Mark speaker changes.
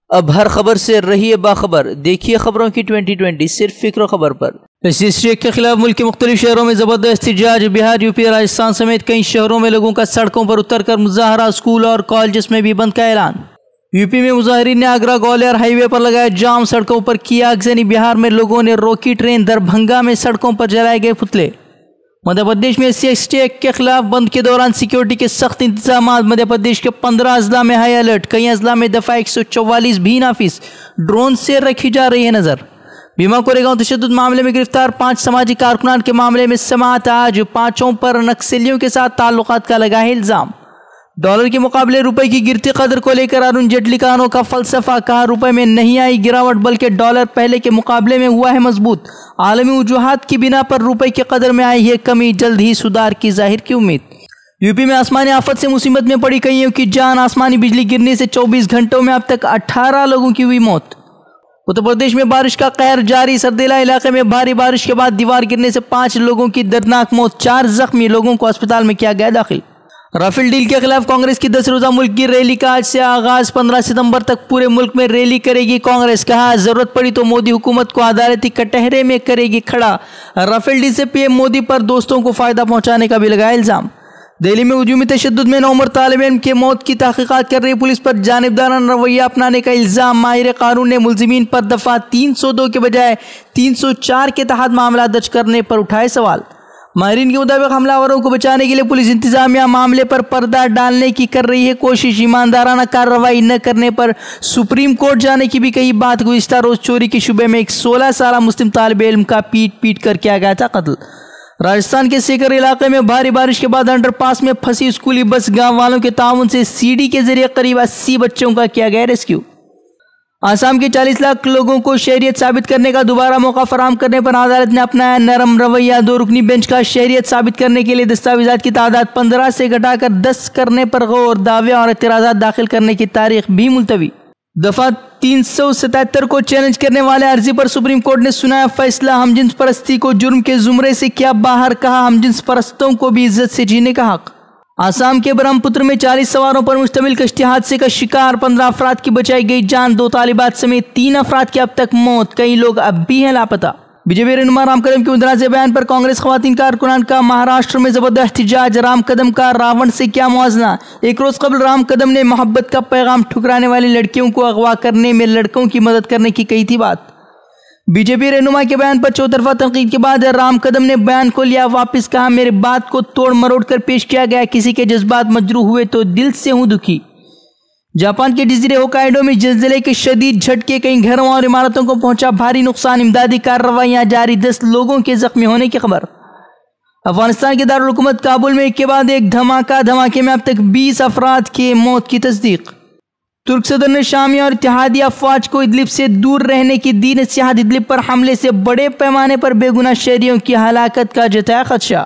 Speaker 1: اب ہر خبر سے رہیے باخبر، دیکھیے خبروں کی 2020 صرف فکر و خبر پر۔ اسٹیک کے خلاف ملک کے مختلف شہروں میں زبردست احتجاج، بہار، یو پی، راجستھان سمیت کئی شہروں میں لوگوں کا سڑکوں پر اتر کر مظاہرہ، اسکول اور کالجز میں بھی بند کا اعلان۔ یو پی میں مظاہرین نے آگرہ گوالیر ہائی وے پر لگایا جام، سڑکوں پر کیا آگزنی۔ بہار میں لوگوں نے روکی ٹرین، دربھنگا میں سڑکوں پر جلائے گئے پتلے۔ مدھیہ پردیش میں اسٹیک کے خلاف بند کے دوران سیکیورٹی کے سخت انتظامات، مدھیہ پردیش کے 15 اضلاع میں ہائی الرٹ، کئی اضلاع میں دفعہ 144 بھی نافذ، ڈرون سے رکھی جا رہی ہے نظر۔ بھیما کوریگاؤں تشدد معاملے میں گرفتار 5 سماجی کارکنان کے معاملے میں سماعت آج، 5 پر نکسلیوں کے ساتھ تعلقات کا لگا ہے الزام۔ ڈالر کے مقابلے روپے کی گرتی قدر کو لے کر ارون جیٹلی کا انوکھا فلسفہ، کہا روپے میں نہیں آئی گراوٹ بلکہ ڈالر پہلے کے مقابلے میں ہوا ہے مضبوط، عالمی وجوہات کی بنا پر روپے کی قدر میں آئی ہے کمی، جلد ہی سدھار کی ظاہر کی امید۔ یو پی میں آسمانی آفت سے مصیبت میں پڑی کئیوں کی جان، آسمانی بجلی گرنے سے 24 گھنٹوں میں اب تک 18 لوگوں کی ہوئی موت۔ اتر پردیش میں بارش کا قہر جاری، سردیلا علاقے میں بھاری بارش کے بعد دیوار گرنے سے 5 لوگوں کی دردناک موت، 4 زخمی، لوگوں کو اسپتال میں کیا گیا داخل۔ رافیل ڈیل کے خلاف کانگریس کی 10 روزہ ملک کی ریلی کا آج سے آغاز، 15 ستمبر تک پورے ملک میں ریلی کرے گی کانگریس، کہا ضرورت پڑی تو مودی حکومت کو عدالتی کٹہرے میں کرے گی کھڑا۔ رافیل ڈیل سے پی ایم مودی پر دوستوں کو فائدہ پہنچانے کا بھی لگایا الزام۔ دہلی میں ہجومی تشدد میں 9 عمر طالب علم کی موت کی تحقیقات کر رہی پولیس پر جانبدارانہ رویہ اپنانے کا الزام، ماہر قانون نے ملزمین پر دفعہ 302 کے بجائے 304 کے تحت معاملہ درج کرنے پر اٹھائے سوال۔ ماہرین کے مطابق حملہ آوروں کو بچانے کے لیے پولیس انتظامیہ معاملے پر پردہ ڈالنے کی کر رہی ہے کوشش، ایماندارانہ کارروائی نہ کرنے پر سپریم کورٹ جانے کی بھی کہی بات۔ گزشتہ روز چوری کے شبے میں ایک 16 سالہ مسلم طالب علم کا پیٹ کر کیا گیا تھا قتل۔ راجستھان کے سیکر علاقے میں بھاری بارش کے بعد انڈر پاس میں پھنسی اسکولی بس، گاؤں والوں کے تعاون سے سی ڈی کے ذریعے قریب 80 بچوں کا کیا گیا ریسکیو۔ آسام کے 40 لاکھ لوگوں کو شہریت ثابت کرنے کا دوبارہ موقع فراہم کرنے پر عدالت نے اپنایا نرم رویہ، 2 رکنی بینچ کا شہریت ثابت کرنے کے لیے دستاویزات کی تعداد 15 سے گھٹا کر 10 کرنے پر غور، دعوے اور اعتراضات داخل کرنے کی تاریخ بھی ملتوی۔ دفعہ 377 کو چیلنج کرنے والے عرضی پر سپریم کورٹ نے سنایا فیصلہ، ہم جنس پرستی کو جرم کے زمرے سے کیا باہر، کہا ہم جنس پرستوں کو بھی عزت سے جینے کا حق۔ آسام کے برہم پتر میں 40 سواروں پر مشتمل کشتی حادثے کا شکار، 15 افراد کی بچائی گئی جان، 2 طالبات سمیت 3 افراد کی اب تک موت، کئی لوگ اب بھی ہیں لاپتہ۔ بی جے پی رہنما رام کدم کے متنازع بیان پر کانگریس خواتین کارکنان کا مہاراشٹر میں زبردست احتجاج، رام کدم کا راون سے کیا موازنہ؟ ایک روز قبل رام کدم نے محبت کا پیغام ٹھکرانے والی لڑکیوں کو اغوا کرنے میں لڑکوں کی مدد کرنے کی کہی تھی بات۔ بی جے پی رہنما کے بیان پر چوطرفہ تنقید کے بعد رام کدم نے بیان کو لیا واپس، کہا میرے بات کو توڑ مروڑ کر پیش کیا گیا، کسی کے جذبات مجروح ہوئے تو دل سے ہوں دکھی۔ جاپان کے جزیرے ہوکائیڈو میں زلزلے کے شدید جھٹکے، کئی گھروں اور عمارتوں کو پہنچا بھاری نقصان، امدادی کارروائیاں جاری، 10 لوگوں کے زخمی ہونے کی خبر۔ افغانستان کے دارالحکومت کابل میں ایک کے بعد ایک دھماکے میں اب تک 20 افراد کی موت کی تصدیق۔ ترک صدر نے شامی اور اتحادی افواج کو ادلب سے دور رہنے کی دی نصیحت، ادلب پر حملے سے بڑے پیمانے پر بے گناہ شہریوں کی ہلاکت کا جتایا خدشہ۔